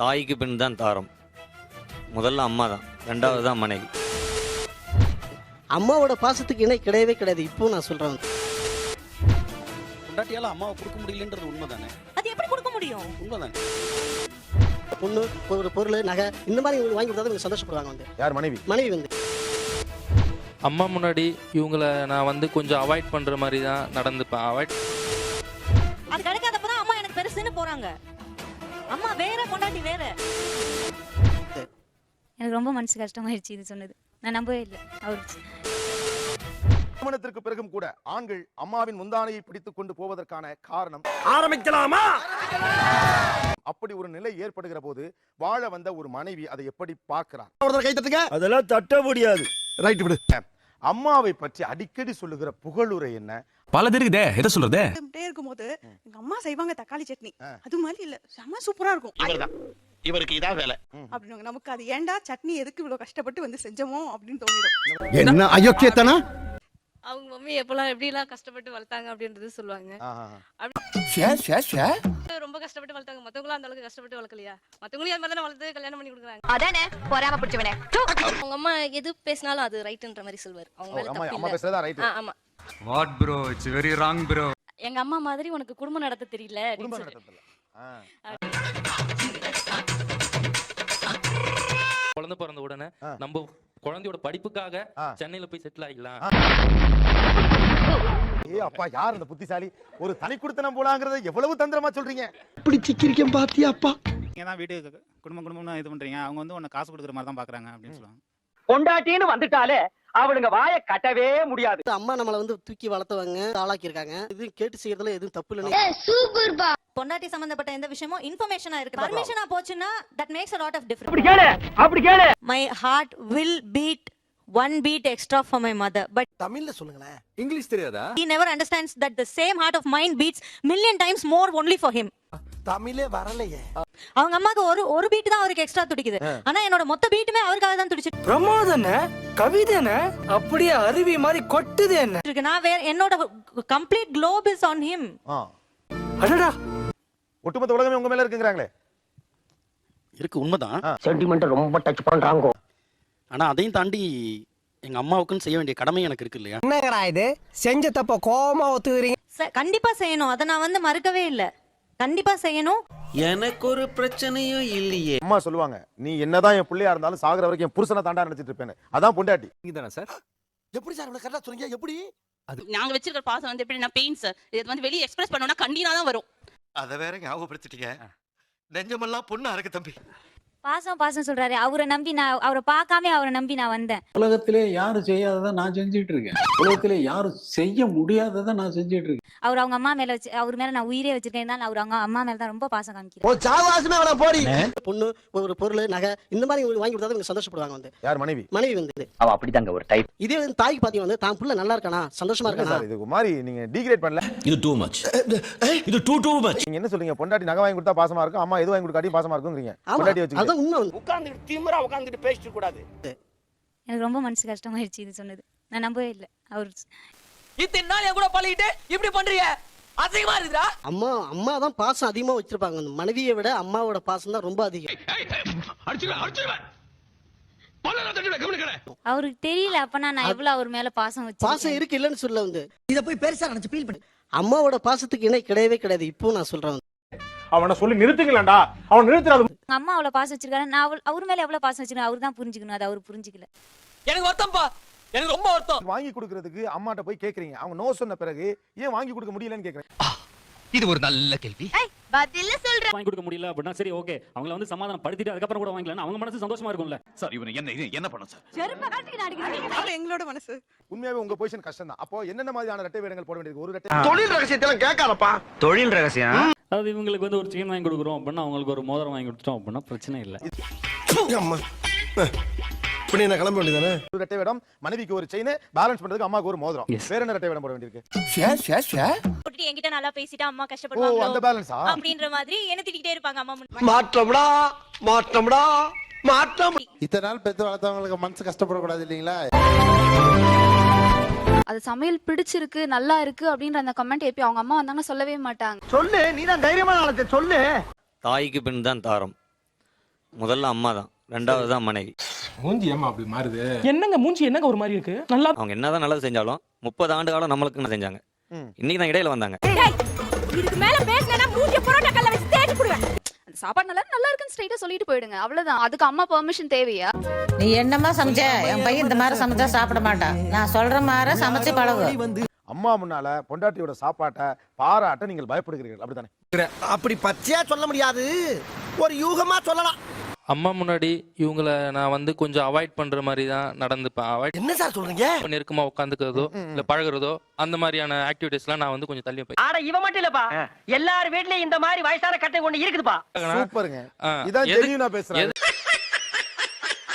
தாய்க்கு பின் தான் தாரம். முதல்ல அம்மா தான், ரெண்டாவது தான் மனைவி. அம்மாவோட பாசத்துக்கு இணை கிடையவே கிடையாது. இப்போ நான் சொல்றேன், பொண்டாட்டியால அம்மாவை கொடுக்க முடியலன்றது உண்மைதானே? அது எப்படி கொடுக்க முடியும்? உண்மைதானே. பொண்ணு ஒரு பொருள் நகை இந்த மாதிரி இவங்களுக்கு வாங்கி கொடுத்தா இவங்க சந்தோஷப்படுவாங்க. வந்து யார்? மனைவி. மனைவி வந்து அம்மா முன்னாடி இவங்கள நான் வந்து கொஞ்சம் அவாய்ட் பண்ற மாதிரி தான் நடந்துப்பேன். அவாய்ட் அது கிடைக்காதப்பதான் அம்மா எனக்கு பெருசுன்னு போறாங்க. அம்மா வேற, பொண்டாட்டி வேற. எனக்கு ரொம்ப மனசு கஷ்டமாயிருச்சு இது சொன்னது. நான் நம்பவே இல்லை. அவர் திருமணத்திற்கு பிறகும் கூட ஆண்கள் அம்மாவின் முந்தானையை பிடித்துக் கொண்டு போவதற்கான காரணம் ஆரம்பிக்கலாமா? அப்படி ஒரு நிலை ஏற்படுகிற போது வாழ வந்த ஒரு மனைவி அதை எப்படி பார்க்கிறார்? கை தட்டுங்க. அதெல்லாம் தட்ட முடியாது. ரைட் விடு. அம்மாவை பற்றி அடிக்கடி சொல்லுகிற புகழுரை என்ன? பல இருக்குதே, எதை சொல்றது? இருக்கும்போது எங்க அம்மா செய்வாங்க தக்காளி சட்னி, அது மாதிரி இல்ல, செம்ம சூப்பரா இருக்கும். இவருக்கு இதான் வேலை அப்படின்னு நமக்கு அது ஏன்டா சட்னி எதுக்கு இவ்வளவு கஷ்டப்பட்டு வந்து செஞ்சோமோ அப்படின்னு தோணிடும். என்ன அயோக்கியத்தனா? அவங்க மம்மி எப்பெல்லாம் எப்படிலாம் கஷ்டப்பட்டு வளர்த்தாங்க அப்படின்றது சொல்லுவாங்க. ரொம்ப கஷ்டப்பட்டு வளர்த்தாங்க. மத்தவங்களும் அந்த அளவுக்கு கஷ்டப்பட்டு வளர்க்கலையா? மத்தவங்களையும் அது மாதிரி தானே வளர்த்து கல்யாணம் பண்ணி கொடுக்குறாங்க. அதானே பொறாம பிடிச்சவனே. அவங்க அம்மா எது பேசினாலும் அது ரைட்ன்ற மாதிரி சொல்வார். அவங்க மேல தப்பு அம்மா இல்ல. பேசுறதா ரைட். ஆமா. What bro, it's very wrong bro. எங்க அம்மா மாதிரி உனக்கு குடும்பம் நடத்த தெரியல அப்படின்னு குடும்ப சொல்லி. நடத்தல. குழந்தை பிறந்த உடனே நம்ம குழந்தையோட படிப்புக்காக சென்னையில போய் செட்டில் ஆகிக்கலாம். ஏ அப்பா, யார் அந்த புத்திசாலி? ஒரு தனி குடுத்தனம் போலாங்கறத எவ்வளவு தந்திரமா சொல்றீங்க. இப்படி சிக்கிரிக்கம் பாத்தியா அப்பா? நீங்க தான் வீட்டுக்கு குடும்பம் இது பண்றீங்க, அவங்க வந்து உன்னை காசு கொடுக்குற மாதிரி தான் பாக்குறாங்க அப்படின்னு சொல்லுவாங்க. பொண்டாட்டின்னு வந்துட்டாலே அவளுங்க வாயை கட்டவே முடியாது. அம்மா நம்மளை வந்து தூக்கி வளர்த்தவங்க, ஆளாக்கி இருக்காங்க. இது கேட்டு செய்யறதுல எதுவும் தப்பு இல்லைன்னு. பொண்டாட்டி சம்பந்தப்பட்ட எந்த விஷயமும் இன்ஃபர்மேஷனா இருக்கு. பர்மிஷனா போச்சுன்னா that makes a lot of difference. அப்படி கேளு. My heart will beat one beat extra for my mother, but தமிழ்ல சொல்லுங்களேன். இங்கிலீஷ் தெரியாதா? he never understands that the same heart of mine beats million times more only for him. தமிழே வரலையே. அவங்க அம்மாக்கு ஒரு பீட் தான் அவருக்கு எக்ஸ்ட்ரா துடிக்குது. ஆனா என்னோட மொத்த பீட்டுமே அவருக்காக தான் துடிச்சிட்டு பிரமாதன கவிதைன அப்படியே அருவி மாதிரி கொட்டுது என்ன இருக்கு. நான் வேற என்னோட complete globe is on him. அடடா, ஒட்டுமொத்த உலகமே உங்க மேல இருக்குங்கறாங்களே. இருக்கு, உண்மைதான். சென்டிமெண்ட் ரொம்ப டச் பண்றாங்க. ஆனா அதையும் தாண்டி எங்க அம்மாவுக்குன்னு செய்ய வேண்டிய கடமை எனக்கு இருக்கு இல்லையா? என்னங்கடா இது? செஞ்ச தப்ப கோவமா ஒத்துக்கிறீங்க. கண்டிப்பா செய்யணும். அதை நான் வந்து மறுக்கவே இல்ல. கண்டிப்பா செய்யணும். எனக்கு ஒரு பிரச்சனையும் இல்லையே. அம்மா சொல்லுவாங்க, நீ என்னதான் என் பிள்ளையா இருந்தாலும் சாகுற வரைக்கும் என் புருஷனை தாண்டா நினைச்சிட்டு இருப்பேன்னு. அதான் பொண்டாட்டி. நீங்கதானே சார்? எப்படி சார் இவ்வளவு கரெக்டா சொன்னீங்க? எப்படி? நாங்க வச்சிருக்கிற பாசம் வந்து எப்படி நான் பெயின் சார். இது வந்து வெளிய எக்ஸ்பிரஸ் பண்ணனும்னா கண்டினா தான் வரும். அத வேற ஞாபகப்படுத்திட்டீங்க. நெஞ்சமெல்லாம் பொண்ணா இருக்கு தம்பி. பாசம் பாசம் சொல்றாரு. அவரை நம்பி நான் அவரை பார்க்காம அவரை நம்பி நான் வந்தேன். உலகத்திலே யாரும் செய்யாததை நான் செஞ்சுட்டு இருக்கேன். உலகத்திலே யாரும் செய்ய முடியாததை நான் செஞ்சுட்டு இருக்கேன். அவர் அவங்க அம்மா மேல வச்சு, அவர் மேல நான் உயிரே வச்சிருக்கேன். அவர் அவங்க அம்மா மேல தான் ரொம்ப பாசம் காமிக்கிறேன். ஓ சாவாசமே அவள போடி. பொண்ணு ஒரு பொருள் நகை இந்த மாதிரி இவங்களுக்கு வாங்கி கொடுத்தா இவங்க சந்தோஷப்படுவாங்க. வந்து யார்? மனைவி. மனைவி வந்து அவ அப்படிதாங்க ஒரு டைப். இதே வந்து தாய்க்கு பாத்தீங்க வந்து தான் புள்ள நல்லா இருக்கானா, சந்தோஷமா இருக்கானா. சார், இது மாதிரி நீங்க டீக்ரேட் பண்ணல. இது டூ மச். இது டூ மச். நீங்க என்ன சொல்றீங்க? பொண்டாட்டி நகை வாங்கி கொடுத்தா பாசமா இருக்கும், அம்மா எது வாங்கி கொடுக்காட்டி பாசமா இருக்கும்ங்கறீங்க. பொண்டாட்டி வச்சு அதான் உண்மை. வந்து உட்கார்ந்து திமிரா உட்கார்ந்துட்டு பேசிட்டு கூடாது. எனக்கு ரொம்ப மனசு கஷ்டமாயிருச்சு இது சொன்னது. நான் நம்பவே இல்லை. அவர் இத்தனை நாள் என் கூட பழகிட்டு இப்படி பண்றீங்க, அதிகமா இருக்குடா. அம்மா தான் பாசம் அதிகமா வச்சிருப்பாங்க. அந்த மனைவியை விட அம்மாவோட பாசம் தான் ரொம்ப அதிகம். அவருக்கு தெரியல அப்பனா நான் எவ்வளவு அவர் மேல பாசம் வச்சு. பாசம் இருக்கு இல்லன்னு சொல்ல வந்து இத போய் பெருசா நினைச்சு ஃபீல் பண்ணி. அம்மாவோட பாசத்துக்கு இணை கிடையவே கிடையாது. இப்போ நான் சொல்றேன், அவனை சொல்லி நிறுத்துங்களேன்டா. அவன் நிறுத்துறாது. அம்மா அவ்வளவு பாசம் வச்சிருக்காரு. நான் அவர் மேல எவ்வளவு பாசம் வச்சிருக்கேன் அவர் தான் புரிஞ்சுக்கணும். அது அவர் புரிஞ்சுக்கல. எனக்கு வருத்தம்ப்பா, எனக்கு ரொம்ப வருத்தம். வாங்கி கொடுக்கிறதுக்கு அம்மாட்ட போய் கேக்குறீங்க. அவங்க நோ சொன்ன பிறகு ஏன் வாங்கி கொடுக்க முடியலன்னு கேக்குறேன். இது ஒரு நல்ல கேள்வி. பதில்ல சொல்றேன். வாங்கி கொடுக்க முடியல அப்படின்னா சரி ஓகே, அவங்கள வந்து சமாதானம் படுத்திட்டு அதுக்கப்புறம் கூட வாங்கலாம். அவங்க மனசு சந்தோஷமா இருக்கும்ல. சார் இவனை என்ன பண்ண சார்? செருப்பு காட்டி நாடிக்கிறீங்க. எங்களோட மனசு உண்மையாவே உங்க பொசிஷன் கஷ்டம் தான். அப்போ என்னென்ன மாதிரியான ரெட்டை வேடங்கள் போட வேண்டியது? ஒரு ரெட்டை தொழில் ரகசியத்தை எல்லாம் கேட்காதப்பா. தொழில் ரகசியம். அதாவது இவங்களுக்கு வந்து ஒரு செயின் வாங்கி கொடுக்குறோம் அப்படின்னா அவங்களுக்கு ஒரு மோதிரம் வாங்கி கொடுத்துட்டோம் அப்படின்னா பிரச்சனை இல்லை. அம்மா இப்படி நான் கிளம்ப வேண்டியதானே? ஒரு ரெட்டை வேடம், மனைவிக்கு ஒரு செயின், பேலன்ஸ் பண்றதுக்கு அம்மாக்கு ஒரு மோதிரம். வேற என்ன ரெட்டை வேடம் போட வேண்டியிருக்கு? போட்டுட்டு என்கிட்ட நல்லா பேசிட்டா அம்மா ஓ, அந்த கஷ்டப்படுவாங்க பேலன்ஸா? அப்படின்ற மாதிரி என்ன திட்டிட்டே இருப்பாங்க அம்மா. மாற்றம்டா மாற்றம்டா மாற்றம். இத்தனை நாள் பெத்து வளர்த்தவங்களுக்கு மனசு கஷ்டப்படக்கூடாது இல்லீங்களா? அது சமையல் பிடிச்சிருக்கு நல்லா இருக்கு அப்படின்ற அந்த கமெண்ட் எப்பயும் அவங்க அம்மா வந்தாங்கன்னா சொல்லவே மாட்டாங்க. சொல்லு, நீ தான் தைரியமான ஆளத்தை சொல்லு. தாய்க்கு பின் தான் தாரம். முதல்ல அம்மா தான், ரெண்டாவது தான் மனைவி. மூஞ்சி ஏமா அப்படி மாறுது? என்னங்க மூஞ்சி என்னங்க ஒரு மாதிரி இருக்கு? நல்லா அவங்க என்னதான் நல்லது செஞ்சாலும் 30 ஆண்டு காலம் நம்மளுக்கு செஞ்சாங்க. இன்னைக்கு தான் இடையில வந்தாங்க. இதுக்கு மேல பேசலனா மூஞ்சி புரோட்டா கல்ல வச்சு தேடி போடுவேன். அந்த சாப்பாடு நல்லா இருக்குன்னு ஸ்ட்ரைட்டா சொல்லிட்டு போயிடுங்க. அவ்வளவுதான். அதுக்கு அம்மா பெர்மிஷன் தேவையா? நீ என்னமா சமைச்ச? என் பையன் இந்த மாதிரி சமைச்சா சாப்பிட மாட்டான். நான் சொல்ற மாதிரி சமைச்சு பழகு. அம்மா முன்னால பொண்டாட்டியோட சாப்பாட்டை பாராட்ட நீங்கள் பயப்படுகிறீர்கள், அப்படித்தானே? அப்படி பச்சையா சொல்ல முடியாது, ஒரு யூகமா சொல்லலாம். அம்மா முன்னாடி இவங்கள நான் வந்து கொஞ்சம் அவாய்ட் பண்ற மாதிரி தான் நடந்துப்பேன். அவாய்ட் என்ன சார் சொல்றீங்க? நெருக்கமா உட்காந்துக்கிறதோ இல்ல பழகுறதோ அந்த மாதிரியான ஆக்டிவிட்டிஸ்லாம் நான் வந்து கொஞ்சம் தள்ளி வைப்பேன். ஆனா இவ மட்டும் இல்லப்பா, எல்லார் வீட்லயும் இந்த மாதிரி வயசான கட்டை ஒண்ணு இருக்குதுப்பா. சூப்பருங்க. இதான் ஜெனியூனா பேசுறேன்.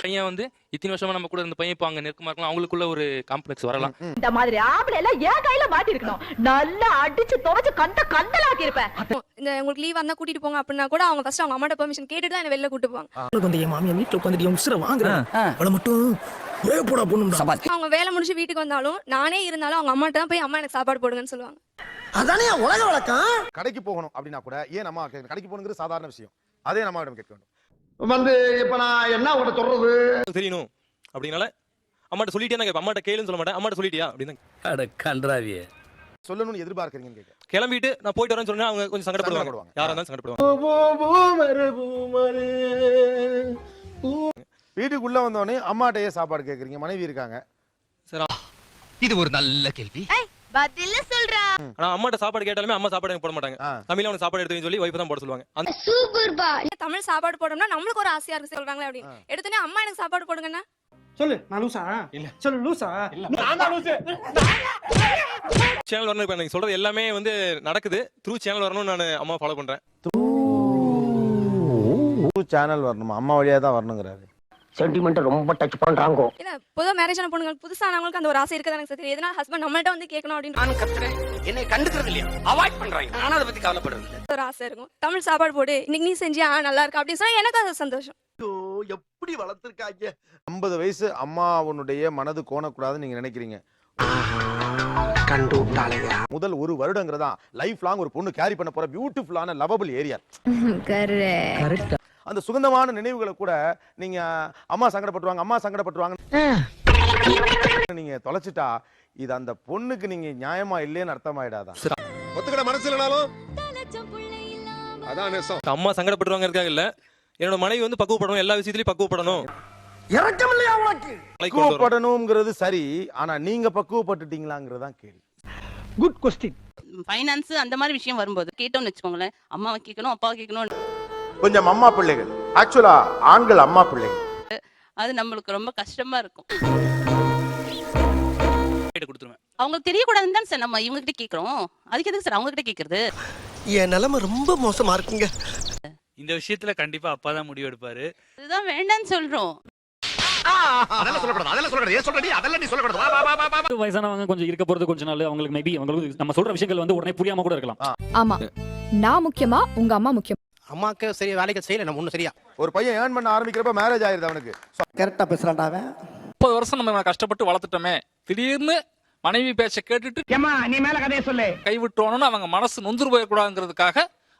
பையன் வந்து இத்தனை வருஷமா நம்ம கூட இருந்த பையன் இப்போ அங்க நெருக்கமா இருக்கலாம், அவங்களுக்குள்ள ஒரு காம்ப்ளெக்ஸ் வரலாம். இந்த மாதிரி ஆம்பளை எல்லாம் ஏன் கையில மாட்டி இருக்கணும். நல்லா அடிச்சு துவைச்சு கண்டலாக்கி இருப்பேன். இந்த உங்களுக்கு லீவ் வந்தா கூட்டிட்டு போங்க அப்படின்னா கூட அவங்க ஃபர்ஸ்ட் அவங்க அம்மாட்ட பெர்மிஷன் கேட்டுட்டு தான் என்ன வெளில கூட்டு போவாங்க. வந்து என் மாமியா வீட்டுல உட்காந்துட்டு உசுர வாங்குறேன், அவளை மட்டும் ஒரே போடா பொண்ணு. அவங்க வேலை முடிஞ்சு வீட்டுக்கு வந்தாலும் நானே இருந்தாலும் அவங்க அம்மாட்ட தான் போய் அம்மா எனக்கு சாப்பாடு போடுங்கன்னு சொல்லுவாங்க. அதானே உலக வழக்கம். கடைக்கு போகணும் அப்படின்னா கூட ஏன் நம்ம கடைக்கு போகணுங்கிறது சாதாரண விஷயம், அதே நம்ம கேட்க வேண்டும். வந்து இப்ப நான் என்ன உங்கள்ட்ட சொல்றது தெரியணும் அப்படினால அம்மாட்ட சொல்லிட்டே நான் அம்மாட்ட கேளுன்னு சொல்ல மாட்டேன். அம்மாட்ட சொல்லிட்டியா அப்படின்னு அட கன்றாவியே சொல்லணும்னு எதிர்பார்க்கறீங்கன்னு கேட்க. கிளம்பிட்டு நான் போயிட்டு வரேன்னு சொன்னா அவங்க கொஞ்சம் சங்கடப்படுவாங்க. யாரா இருந்தாலும் சங்கடப்படுவாங்க. வீட்டுக்குள்ள வந்தோடனே அம்மாட்டையே சாப்பாடு கேட்குறீங்க, மனைவி இருக்காங்க. சரி, இது ஒரு நல்ல கேள்வி. பதில சொல்றா. ஆனா அம்மாட்ட சாப்பாடு கேட்டாலுமே அம்மா சாப்பாடு எனக்கு போட மாட்டாங்க. தமிழ்ல அவனுக்கு சாப்பாடு எடுத்து சொல்லி வைஃப் தான் போட சொல்லுவாங்க. அந்த சூப்பர் பா. தமிழ் சாப்பாடு போடணும்னா நம்மளுக்கு ஒரு ஆசையா இருக்கு சொல்றாங்களே அப்படின்னு எடுத்தனே அம்மா எனக்கு சாப்பாடு போடுங்கன்னா சொல்லு. நான் லூசா? இல்ல சொல்லு. லூசா? நான் தான் லூசு. சேனல் வரணும். இப்ப நீங்க சொல்றது எல்லாமே வந்து நடக்குது. த்ரூ சேனல் வரணும். நான் அம்மா ஃபாலோ பண்றேன். சேனல் வரணுமா? அம்மா வழியா தான் வரணுங்கிறாரு. சென்டிமெண்ட் ரொம்ப டச் பண்றாங்க. இல்ல பொதுவா மேரேஜ் ஆன பொண்ணுங்க புதுசானவங்களுக்கு அந்த ஒரு ஆசை இருக்குதா எனக்கு தெரியும். எதனா ஹஸ்பண்ட் நம்மள்ட்ட வந்து கேட்கணும் அப்படின்னு நான் கத்துறேன், என்னை கண்டுக்கிறது இல்லையா, அவாய்ட் பண்றாங்க. ஆனா அதை பத்தி கவலைப்படுறது இல்ல. ஒரு ஆசை இருக்கும். தமிழ் சாப்பாடு போடு, இன்னைக்கு நீ செஞ்சியா நல்லா இருக்கு அப்படின்னு சொன்னா எனக்கு அது சந்தோஷம். எப்படி வளர்த்திருக்காங்க. 50 வயசு அம்மாவுடைய மனது கோணக்கூடாதுன்னு நீங்க நினைக்கிறீங்க. கண்டு விட்டாளையா. முதல் ஒரு வருடங்கிறதா லைஃப் லாங் ஒரு பொண்ணு கேரி பண்ண போற பியூட்டிஃபுல்லான லவபிள் ஏரியா. கரெக்ட். அந்த சுகந்தமான நினைவுகளை கூட நீங்க அம்மா சங்கடப்பட்டுருவாங்க நீங்க தொலைச்சிட்டா இது அந்த பொண்ணுக்கு நீங்க நியாயமா இல்லைன்னு அர்த்தமாயிடாதா? ஒத்துக்கிட மனசு இல்லனாலும் அதான் நேசம். அம்மா சங்கடப்படுவாங்கிறதுக்காக இல்ல, என்னோட மனைவி வந்து பக்குவப்படணும், எல்லா விஷயத்திலயும் பக்குவப்படணும். இறக்கம் இல்லையா உனக்கு? பக்குவப்படணும்ங்கிறது சரி, ஆனா நீங்க பக்குவப்பட்டுட்டீங்களாங்கிறது தான் கேள்வி. Good question. ஃபைனான்ஸ் அந்த மாதிரி விஷயம் வரும்போது கேட்டோம்னு வச்சுக்கோங்களேன், அம்மாவை கேட்கணும் அப்பாவை கேட்கணும். கொஞ்சம் அம்மா பிள்ளைகள், ஆக்சுவலா ஆண்கள் அம்மா பிள்ளைகள், அது நம்மளுக்கு ரொம்ப கஷ்டமா இருக்கும். கொடுத்துருவேன். அவங்களுக்கு தெரியக்கூடாதுன்னு தான் சார் நம்ம இவங்க கிட்ட கேட்கறோம். அதுக்கு எதுக்கு சார் அவங்க கிட்ட கேட்கறது? என் நிலைமை ரொம்ப மோசமா இருக்குங்க. இந்த விஷயத்துல கண்டிப்பா அப்பா தான் முடிவு எடுப்பாரு. இதுதான் வேண்டாம்னு சொல்றோம். அதெல்லாம் சொல்லக்கூடாது. ஏன் சொல்றடி? அதெல்லாம் நீ சொல்லக்கூடாது. வா வா வா வா. வயசானவங்க கொஞ்சம் இருக்க போறது கொஞ்ச நாள் அவங்களுக்கு மேபி அவங்களுக்கு நம்ம சொல்ற விஷயங்கள் வந்து உடனே புரியாம கூட இருக்கலாம். ஆமா. நான் முக்கியமா உங்க அம்மா முக்கியம்? அம்மாக்கு சரி வேலைக்கு செய்யல, நம்ம ஒண்ணு சரியா. ஒரு பையன் ஏர்ன் பண்ண ஆரம்பிக்கிறப்ப மேரேஜ் ஆயிருது அவனுக்கு. கரெக்டா பேசுறான்டா அவன். 30 வருஷம் நம்ம கஷ்டப்பட்டு வளர்த்துட்டோமே, திடீர்னு மனைவி பேச்ச கேட்டுட்டு ஏமா நீ மேல கதைய சொல்லு. கைவிட்டோன்னு அவங்க மனசு நொந்துரு போயக்கூடாதுங்கிறதுக்காக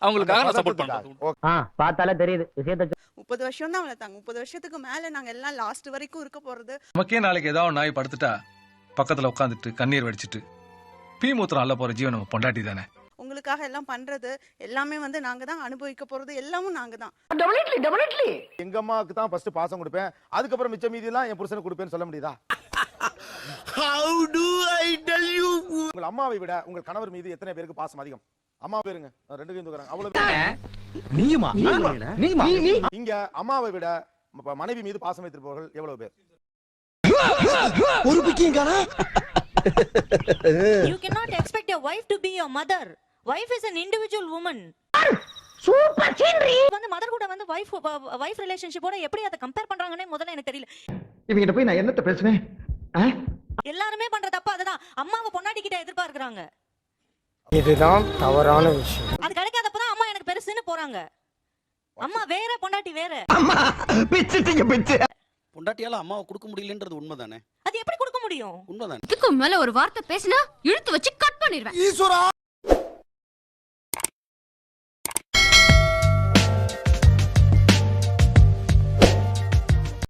அவங்களுக்காக நான் சப்போர்ட் பண்றேன். பார்த்தாலே தெரியுது விஷயத்தை. 30 வருஷம் தான் வளர்த்தாங்க. 30 வருஷத்துக்கு மேல நாங்க எல்லாம் லாஸ்ட் வரைக்கும் இருக்க போறது. நமக்கே நாளைக்கு ஏதாவது நாய் படுத்துட்டா பக்கத்துல உட்காந்துட்டு கண்ணீர் வடிச்சிட்டு பீ மூத்திரம் அள்ள போற ஜீவன் நம்ம பொண்டாட்டி தானே. உங்களுக்காக எல்லாம் பண்றது எல்லாமே வந்து நாங்க தான் அனுபவிக்க போறது, எல்லாமும் நாங்க தான். எங்க அம்மாவுக்கு தான் ஃபர்ஸ்ட் பாசம் கொடுப்பேன், அதுக்கப்புறம் மிச்ச மீதி எல்லாம் என் புருஷனுக்கு கொடுப்பேன்னு சொல்ல முடியுதா? How do I tell you? உங்கள் அம்மாவை விட உங்கள் கணவர் மீது எத்தனை பேருக்கு பாசம் அதிகம்? அம்மா பேருங்க, ரெண்டு கையும் தூக்குறாங்க. அவ்வளவு நீயுமா? இங்க அம்மாவை விட மனைவி மீது பாசம் வைத்திருப்பவர்கள் எவ்வளவு பேர்? ஒரு பிக்கிங்கானா? You cannot expect your wife to be your mother. Wife is an individual woman. Super scenery. வந்து மதர் கூட வந்து வைஃப் ரிலேஷன்ஷிப்போட எப்படி அதை கம்பேர் பண்றாங்கன்னே முதல்ல எனக்கு தெரியல. இவங்கிட்ட போய் நான் என்னத்த பேசுனேன்? எல்லாருமே பண்ற தப்பு அதுதான். அம்மாவை பொண்டாட்டி கிட்ட எதிர்பார்க்கறாங்க. இதுதான் தவறான விஷயம். அது கிடைக்காதப்பதான் அம்மா எனக்கு பெருசுன்னு போறாங்க. அம்மா வேற, பொண்டாட்டி வேற. அம்மா பிச்சிட்டீங்க பிச்சு. பொண்டாட்டியால அம்மாவை கொடுக்க முடியலன்றது உண்மைதானே? அது எப்படி கொடுக்க முடியும்? உண்மைதானே? இதுக்கு மேல ஒரு வார்த்தை பேசினா இழுத்து வச்சு கட் பண்ணிடுவேன். ஈஸ்வரா